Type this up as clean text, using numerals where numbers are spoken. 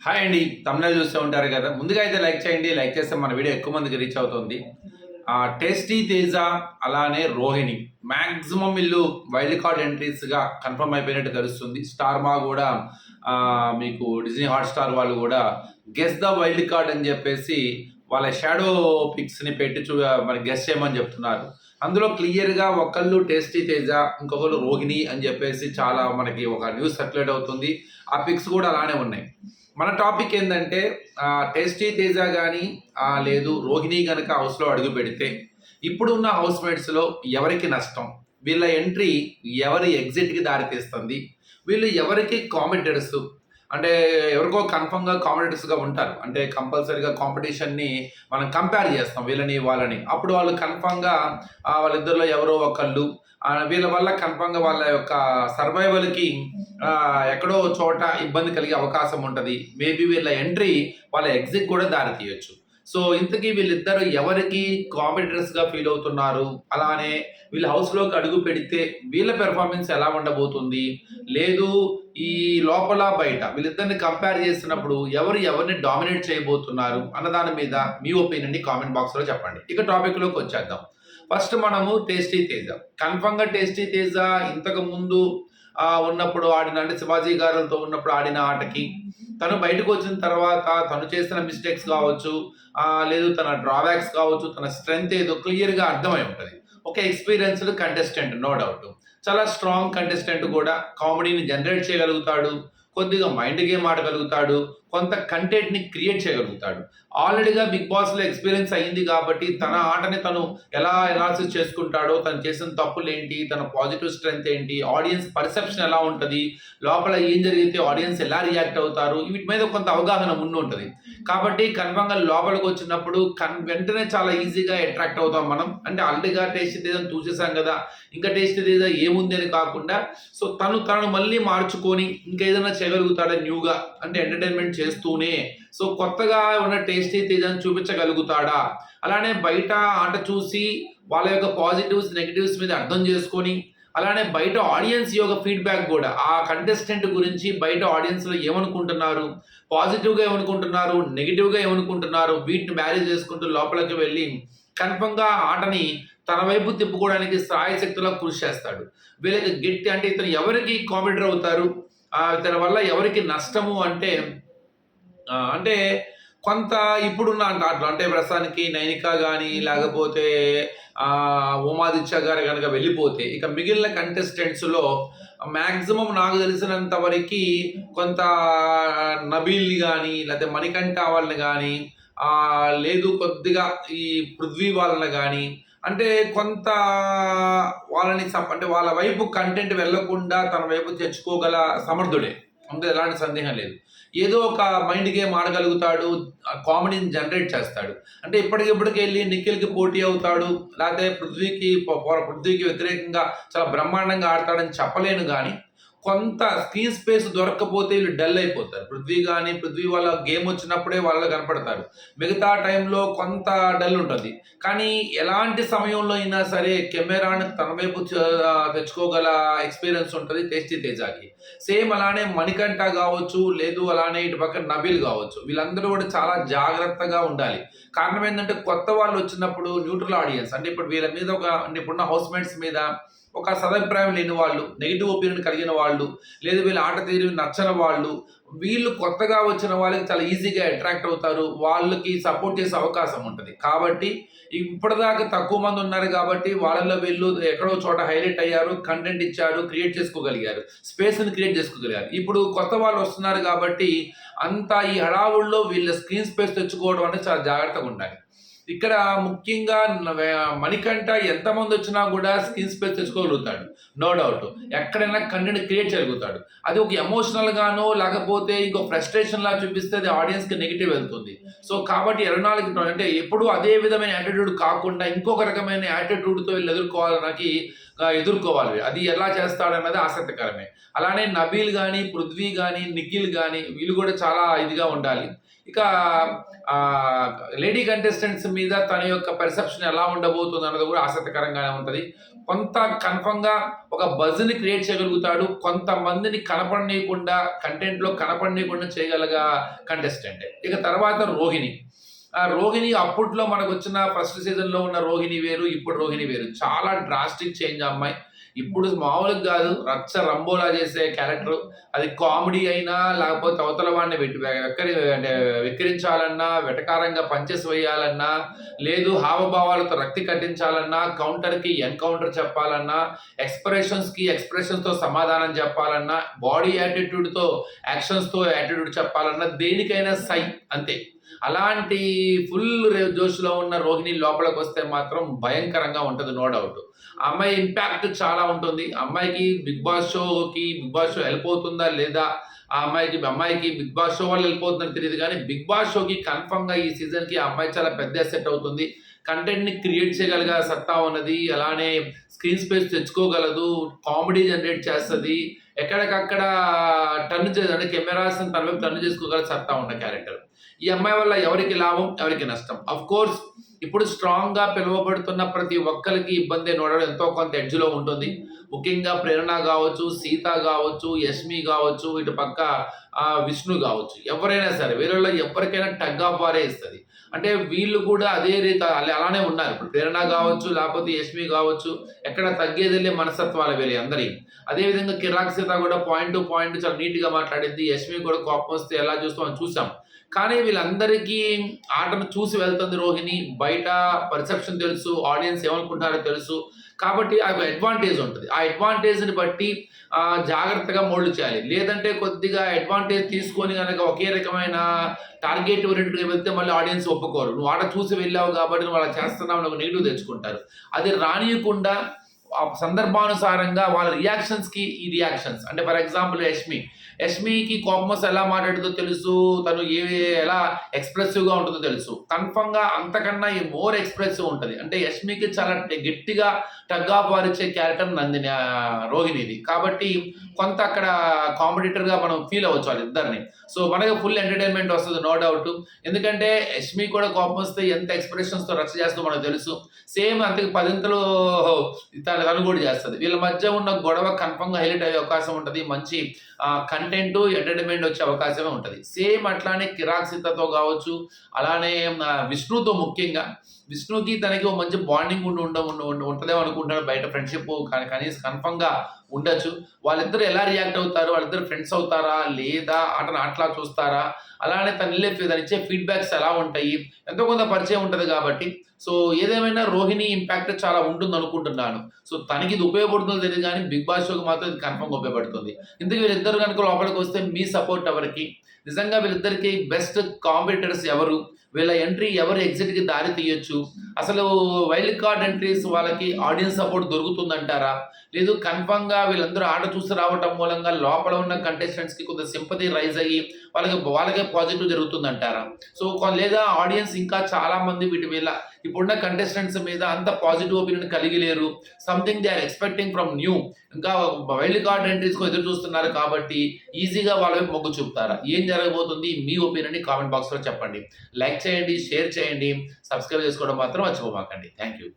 Hi అండి. Thumbnail చూస్తూ ఉంటారు కదా! ముందుగా అయితే లైక్ చేయండి. లైక్ చేస్తే మన వీడియో ఎక్కువ మందికి రీచ్ అవుతుంది. టేస్టీ తేజ అలానే రోహిణి మాక్సిమం వీళ్ళు వైల్డ్ కార్డ్ ఎంట్రీస్‌గా కన్ఫర్మ్ అయిపోయినట్టు తెలుస్తుంది. స్టార్ మా కూడా మీకు డిజ్నీ హాట్‌స్టార్ వాళ్ళు కూడా గెస్ ద వైల్డ్ కార్డ్ అని చెప్పేసి వాళ్ళ షాడో పిక్స్‌ని పెట్టి మరి గెస్ చేయమని చెప్తున్నారు. అందులో క్లియర్‌గా ఒకళ్ళు టేస్టీ తేజ, ఇంకొకళ్ళు రోహిణి అని చెప్పేసి చాలా మనకి ఒక న్యూస్ సర్క్యులేట్ అవుతుంది. ఆ పిక్స్ కూడా అలానే ఉన్నాయి. మన టాపిక్ ఏంటంటే టేస్టీ తేజ కానీ లేదు రోహిణి కనుక హౌస్లో అడుగు పెడితే ఇప్పుడున్న హౌస్ మేట్స్లో ఎవరికి నష్టం, వీళ్ళ ఎంట్రీ ఎవరి ఎగ్జిట్కి దారితీస్తుంది, వీళ్ళు ఎవరికి కాంపిటర్స్ అంటే ఎవరికో కన్ఫర్మ్గా కాంపిటేటర్స్గా ఉంటారు. అంటే కంపల్సరీగా కాంపిటీషన్ని మనం కంపేర్ చేస్తాం వీళ్ళని వాళ్ళని. అప్పుడు వాళ్ళు కన్ఫర్మ్గా వాళ్ళిద్దరిలో ఎవరో ఒకళ్ళు వీళ్ళ వల్ల కన్ఫర్మ్గా వాళ్ళ యొక్క సర్వైవల్కి ఎక్కడో చోట ఇబ్బంది కలిగే అవకాశం ఉంటుంది. మేబీ వీళ్ళ ఎంట్రీ వాళ్ళ ఎగ్జిట్ కూడా దారి తీయొచ్చు. సో ఇంతకీ వీళ్ళిద్దరు ఎవరికి కాంపిటేటర్స్గా ఫీల్ అవుతున్నారు, అలానే వీళ్ళు హౌస్లోకి అడుగు పెడితే వీళ్ళ పెర్ఫార్మెన్స్ ఎలా ఉండబోతుంది, లేదు ఈ లోపల బయట వీళ్ళిద్దరిని కంపేర్ చేసినప్పుడు ఎవరిని డామినేట్ చేయబోతున్నారు అన్న దాని మీద మీ ఒపీనియన్ని కామెంట్ బాక్స్లో చెప్పండి. ఇక టాపిక్లోకి వచ్చేద్దాం. ఫస్ట్ మనము టేస్టీ తేజ. కన్ఫర్మ్గా టేస్టీ తేజ ఇంతకు ముందు ఉన్నప్పుడు ఆడిన, అంటే శివాజీ గారులతో ఉన్నప్పుడు ఆడిన ఆటకి తను బయటకు వచ్చిన తర్వాత తను చేసిన మిస్టేక్స్ కావచ్చు, లేదు తన డ్రాబ్యాక్స్ కావచ్చు, తన స్ట్రెంగ్త్ ఏదో క్లియర్గా అర్థమై ఉంటుంది. ఒక ఎక్స్పీరియన్స్డ్ కంటెస్టెంట్, నో డౌట్. చాలా స్ట్రాంగ్ కంటెస్టెంట్ కూడా. కామెడీని జనరేట్ చేయగలుగుతాడు, కొద్దిగా మైండ్ గేమ్ ఆడగలుగుతాడు, కొంత కంటెంట్ని క్రియేట్ చేయగలుగుతాడు. ఆల్రెడీగా బిగ్ బాస్లో ఎక్స్పీరియన్స్ అయ్యింది కాబట్టి తన ఆటని తను ఎలా ఎనాలిసిస్ చేసుకుంటాడో, తను చేసిన తప్పులు ఏంటి, తన పాజిటివ్ స్ట్రెంగ్త్ ఏంటి, ఆడియన్స్ పర్సెప్షన్ ఎలా ఉంటుంది, లోపల ఏం జరిగితే ఆడియన్స్ ఎలా రియాక్ట్ అవుతారు, వీటి మీద కొంత అవగాహన ముందు ఉంటుంది. కాబట్టి కన్ఫర్మ్గా లోపలికి వచ్చినప్పుడు వెంటనే చాలా ఈజీగా అట్రాక్ట్ అవుతాం మనం. అంటే ఆల్రెడీగా టేస్ట్ తేజని చూసేసాం కదా, ఇంకా టేస్ట్ తేజ ఏముంది అని కాకుండా సో తను మళ్ళీ మార్చుకొని ఇంకేదైనా చేయగలుగుతాడా న్యూగా, అంటే ఎంటర్టైన్మెంట్ చేస్తూనే సో కొత్తగా ఉన్న టేస్టీ తేజని చూపించగలుగుతాడా, అలానే బయట ఆట చూసి వాళ్ళ యొక్క పాజిటివ్స్ నెగిటివ్స్ మీద అర్థం చేసుకొని, అలానే బయట ఆడియన్స్ యొక్క ఫీడ్బ్యాక్ కూడా ఆ కంటెస్టెంట్ గురించి బయట ఆడియన్స్లో ఏమనుకుంటున్నారు, పాజిటివ్గా ఏమనుకుంటున్నారు, నెగిటివ్గా ఏమనుకుంటున్నారు, వీటిని మ్యారేజ్ చేసుకుంటూ లోపలికి వెళ్ళి కన్ఫర్మ్గా ఆటని తన వైపు తిప్పుకోవడానికి సాయశక్తిలో కృషి చేస్తాడు. వీళ్ళకి గట్టి, అంటే ఇతను ఎవరికి కాంపిటీటర్ అవుతారు, ఇతని వల్ల ఎవరికి నష్టము అంటే అంటే కొంత ఇప్పుడున్న దాంట్లో అంటే ప్రస్తుతానికి నైనిక కానీ లేకపోతే ఉమాదిత్య గారు కనుక వెళ్ళిపోతే ఇక మిగిలిన కంటెస్టెంట్స్లో మ్యాక్సిమం నాకు తెలిసినంత వరకు కొంత నబీల్ని కానీ లేకపోతే మణికంఠ వాళ్ళని కానీ లేదు కొద్దిగా ఈ పృథ్వీ వాళ్ళని కానీ, అంటే కొంత వాళ్ళని అంటే వాళ్ళ వైపు కంటెంట్ వెళ్ళకుండా తన వైపు తెచ్చుకోగల సమర్థుడే, అందులో ఎలాంటి సందేహం లేదు. ఏదో ఒక మైండ్ గేమ్ ఆడగలుగుతాడు, కామెడీని జనరేట్ చేస్తాడు. అంటే ఇప్పటికిప్పటికి వెళ్ళి నిఖిల్కి పోటీ అవుతాడు, లేకపోతే పృథ్వీకి వ్యతిరేకంగా చాలా బ్రహ్మాండంగా ఆడతాడని చెప్పలేను. కానీ కొంత స్క్రీన్ స్పేస్ దొరకకపోతే వీళ్ళు డల్ అయిపోతారు. పృథ్వీ వాళ్ళ గేమ్ వచ్చినప్పుడే వాళ్ళు కనపడతారు, మిగతా టైంలో కొంత డల్ ఉంటుంది. కానీ ఎలాంటి సమయంలో అయినా సరే కెమెరాని తన వైపు తెచ్చుకోగల ఎక్స్పీరియన్స్ ఉంటుంది టేస్టీ తేజాకి. సేమ్ అలానే మణికంఠ కావచ్చు, లేదు అలానే ఇటు పక్కన నబీల్ కావచ్చు, వీళ్ళందరూ కూడా చాలా జాగ్రత్తగా ఉండాలి. కారణం ఏంటంటే కొత్త వాళ్ళు వచ్చినప్పుడు న్యూట్రల్ ఆడియన్స్, అంటే ఇప్పుడు వీళ్ళ మీద అంటే ఇప్పుడున్న హౌస్ మేట్స్ మీద ఒక సదభిప్రాయం లేని వాళ్ళు, నెగిటివ్ ఒపీనియన్ కలిగిన వాళ్ళు, లేదు వీళ్ళ ఆట తీరు నచ్చని వాళ్ళు, వీళ్ళు కొత్తగా వచ్చిన వాళ్ళకి చాలా ఈజీగా అట్రాక్ట్ అవుతారు, వాళ్ళకి సపోర్ట్ చేసే అవకాశం ఉంటుంది. కాబట్టి ఇప్పటిదాకా తక్కువ మంది ఉన్నారు కాబట్టి వాళ్ళలో వీళ్ళు ఎక్కడో చోట హైలైట్ అయ్యారు, కంటెంట్ ఇచ్చారు, క్రియేట్ చేసుకోగలిగారు, స్పేస్ని క్రియేట్ చేసుకోగలిగారు. ఇప్పుడు కొత్త వాళ్ళు వస్తున్నారు కాబట్టి అంతా ఈ హడావుల్లో వీళ్ళ స్క్రీన్ స్పేస్ తెచ్చుకోవడం అంటే చాలా జాగ్రత్తగా ఉండాలి. ఇక్కడ ముఖ్యంగా మణికంఠ ఎంతమంది వచ్చినా కూడా స్క్రీన్ స్పేస్ తెచ్చుకోగలుగుతాడు, నో డౌట్. ఎక్కడైనా కంటెంట్ క్రియేట్ చేయగలుగుతాడు. అది ఒక ఎమోషనల్ గానో లేకపోతే ఇంకో ఫ్రస్ట్రేషన్ లా చూపిస్తే అది ఆడియన్స్కి నెగిటివ్ వెళ్తుంది. సో కాబట్టి 24 అంటే ఎప్పుడు అదే విధమైన యాటిట్యూడ్ కాకుండా ఇంకొక రకమైన యాటిట్యూడ్తో వీళ్ళు ఎదుర్కోవాలనకి ఎదుర్కోవాలి. అది ఎలా చేస్తాడన్నది ఆసక్తికరమే. అలానే నబీల్ కానీ, పృథ్వీ కానీ, నిఖిల్ కానీ వీళ్ళు కూడా చాలా ఇదిగా ఉండాలి. ఇక లేడీ కంటెస్టెంట్స్ మీద తన యొక్క పర్సెప్షన్ ఎలా ఉండబోతుంది అన్నది కూడా ఆసక్తికరంగానే ఉంటుంది. కొంత కన్ఫర్మ్గా ఒక బజ్ని క్రియేట్ చేయగలుగుతాడు. కొంతమందిని కనపడనీయకుండా కంటెంట్లో కనపడనీయకుండా చేయగలగా కంటెస్టెంట్. ఇక తర్వాత రోహిణి. రోహిణి అప్పట్లో మనకు వచ్చిన ఫస్ట్ సీజన్లో ఉన్న రోహిణి వేరు, ఇప్పుడు రోహిణి వేరు. చాలా డ్రాస్టిక్ చేంజ్ అమ్మాయి. ఇప్పుడు మామూలుగా కాదు, రచ్చ రంబోలా చేసే క్యారెక్టర్. అది కామెడీ అయినా లేకపోతే అవతల వాడిని వెక్కిరించాలన్నా, వెటకారంగా పంచెస్ వేయాలన్నా, లేదు హావభావాలతో రక్తి కట్టించాలన్నా, కౌంటర్కి ఎన్కౌంటర్ చెప్పాలన్నా, ఎక్స్ప్రెషన్స్తో సమాధానం చెప్పాలన్నా, బాడీ యాటిట్యూడ్తో యాక్షన్స్తో యాటిట్యూడ్ చెప్పాలన్నా, దేనికైనా సై అంతే. అలాంటి ఫుల్ జోష్లో ఉన్న రోహిణి లోపలికి వస్తే మాత్రం భయంకరంగా ఉంటుంది, నో డౌట్. అమ్మాయి ఇంపాక్ట్ చాలా ఉంటుంది. అమ్మాయికి బిగ్ బాస్ షో వెళ్ళిపోతుందా లేదా, అమ్మాయికి బిగ్ బాస్ షో వల్ల వెళ్ళిపోతుందని తెలియదు, కానీ బిగ్ బాస్ షోకి కన్ఫర్మ్గా ఈ సీజన్కి ఆ అమ్మాయి చాలా పెద్ద సెట్ అవుతుంది. కంటెంట్ని క్రియేట్ చేయగలిగే సత్తా ఉన్నది. అలానే స్క్రీన్ స్పేస్ తెచ్చుకోగలదు, కామెడీ జనరేట్ చేస్తుంది, ఎక్కడికక్కడ అంటే కెమెరాస్ తన వైపు టర్న్ చేసుకోగల సత్తా ఉన్న క్యారెక్టర్. ఈ అమ్మాయి వల్ల ఎవరికి లాభం, ఎవరికి నష్టం? అఫ్ కోర్స్ ఇప్పుడు స్ట్రాంగ్గా పిలువబడుతున్న ప్రతి ఒక్కరికి ఇబ్బంది నోడడం ఎంతో కొంత ఎడ్జ్లో ఉంటుంది. ముఖ్యంగా ప్రేరణ కావచ్చు, సీత కావచ్చు, యష్మి కావచ్చు, ఇటు పక్క విష్ణు కావచ్చు, ఎవరైనా సరే వీళ్ళలో ఎవరికైనా టగ్ ఆఫ్ వారే ఇస్తుంది. అంటే వీళ్ళు కూడా అదే రీతి అలానే ఉన్నారు. ఇప్పుడు ప్రేరణ కావచ్చు, లేకపోతే యష్మి కావచ్చు, ఎక్కడ తగ్గేదిలే మనస్తత్వాలు వీళ్ళు అందరి. అదేవిధంగా కిరాక్ సీత కూడా పాయింట్ టు పాయింట్ చాలా నీట్గా మాట్లాడింది. యష్మి కూడా కోపం వస్తే ఎలా చూసాం. కానీ వీళ్ళందరికీ ఆటను చూసి వెళ్తుంది రోహిణి. బయట పర్సెప్షన్ తెలుసు, ఆడియన్స్ ఏమనుకుంటారో తెలుసు, కాబట్టి ఆ అడ్వాంటేజ్ ఉంటుంది. ఆ అడ్వాంటేజ్ని బట్టి జాగ్రత్తగా మోల్డ్ చేయాలి. లేదంటే కొద్దిగా అడ్వాంటేజ్ తీసుకొని కనుక ఒకే రకమైన టార్గెట్ ఓరియంటెడ్గా వెళ్తే మళ్ళీ ఆడియన్స్ ఒప్పుకోరు. నువ్వు ఆట చూసి వెళ్ళావు కాబట్టి నువ్వు అలా చేస్తున్నావు అని ఒక నెగిటివ్ తెచ్చుకుంటారు. అది రానియకుండా సందర్భానుసారంగా వాళ్ళ రియాక్షన్స్కి ఈ రియాక్షన్స్, అంటే ఫర్ ఎగ్జాంపుల్ యష్మికి కోపం వస్తే ఎలా మాట్లాడుతుందో తెలుసు, తను ఎలా ఎక్స్ప్రెసివ్గా ఉంటుందో తెలుసు. కన్ఫర్మ్గా అంతకన్నా ఈ మోర్ ఎక్స్ప్రెసివ్ ఉంటుంది. అంటే యష్మికి చాలా గట్టిగా టగ్ ఆఫ్ వారిచ్చే క్యారెక్టర్ రోహిణిది. కాబట్టి కొంత అక్కడ కాంపిటీటర్గా మనం ఫీల్ అవ్వచ్చు వాళ్ళిద్దరిని. సో మనకి ఫుల్ ఎంటర్టైన్మెంట్ వస్తుంది, నో డౌట్. ఎందుకంటే యష్మి కూడా కోపం వస్తే ఎంత ఎక్స్ప్రెషన్స్తో రచ్చ చేస్తుందో మనకు తెలుసు. సేమ్ అంతకు పదింతలు తను కూడా చేస్తుంది. వీళ్ళ మధ్య ఉన్న గొడవ కన్ఫర్మ్గా హైలైట్ అయ్యే అవకాశం ఉంటుంది. మంచి కంటెంట్, ఎంటర్టైన్మెంట్ వచ్చే అవకాశమే ఉంటుంది. సేమ్ అట్లానే కిరాక్ సీతతో కావచ్చు, అలానే విష్ణుతో. ముఖ్యంగా విష్ణుకి తనకి ఒక మంచి బాండింగ్ ఉంటుందేమో అనుకుంటాను. బయట ఫ్రెండ్షిప్ కనీసం కన్ఫర్మ్గా ఉండొచ్చు. వాళ్ళిద్దరు ఎలా రియాక్ట్ అవుతారు, వాళ్ళిద్దరు ఫ్రెండ్స్ అవుతారా లేదా, అట్లా చూస్తారా, అలానే తను ఇచ్చే ఫీడ్బ్యాక్స్ ఎలా ఉంటాయి, ఎంతో కొంత పరిచయం ఉంటుంది కాబట్టి. సో ఏదేమైనా రోహిణి ఇంపాక్ట్ చాలా ఉంటుంది అనుకుంటున్నాను. సో తనకి ఇది ఉపయోగపడుతుందో తెలియదు, కానీ బిగ్ బాస్ షోకి మాత్రం ఇది కన్ఫర్మ్గా ఉపయోగపడుతుంది. ఇందుకు వీళ్ళిద్దరు కనుక లోపలికి వస్తే మీ సపోర్ట్ ఎవరికి? నిజంగా వీళ్ళిద్దరికి బెస్ట్ కాంపిటీటర్స్ ఎవరు? వీళ్ళ ఎంట్రీ ఎవరు ఎగ్జిట్కి దారి తీయొచ్చు? అసలు వైల్డ్ కార్డ్ ఎంట్రీస్ వాళ్ళకి ఆడియన్స్ సపోర్ట్ దొరుకుతుందంటారా? లేదు కన్ఫర్మ్గా వీళ్ళందరూ ఆట చూసి రావటం మూలంగా లోపల ఉన్న కంటెస్టెంట్స్కి కొంత సింపతి రైజ్ అయ్యి వాళ్ళకే పాజిటివ్ జరుగుతుందంటారా? సో లేదా ఆడియన్స్ ఇంకా చాలా మంది ఇప్పుడున్న కంటెస్టెంట్స్ మీద అంత పాజిటివ్ ఒపీనియన్ కలిగి లేరు. Something they are expecting from new. ఇంకా వైల్డ్ కార్డ్ ఎంట్రీస్కు ఎదురు చూస్తున్నారు కాబట్టి ఈజీగా వాళ్ళ వైపు మొగ్గు చూపుతారా? ఏం జరగబోతుంది? మీ ఒపీనియన్ని కామెంట్ బాక్స్లో చెప్పండి. లైక్ చేయండి, షేర్ చేయండి, సబ్స్క్రైబ్ చేసుకోవడం మాత్రం మర్చిపోమాకండి. Thank you.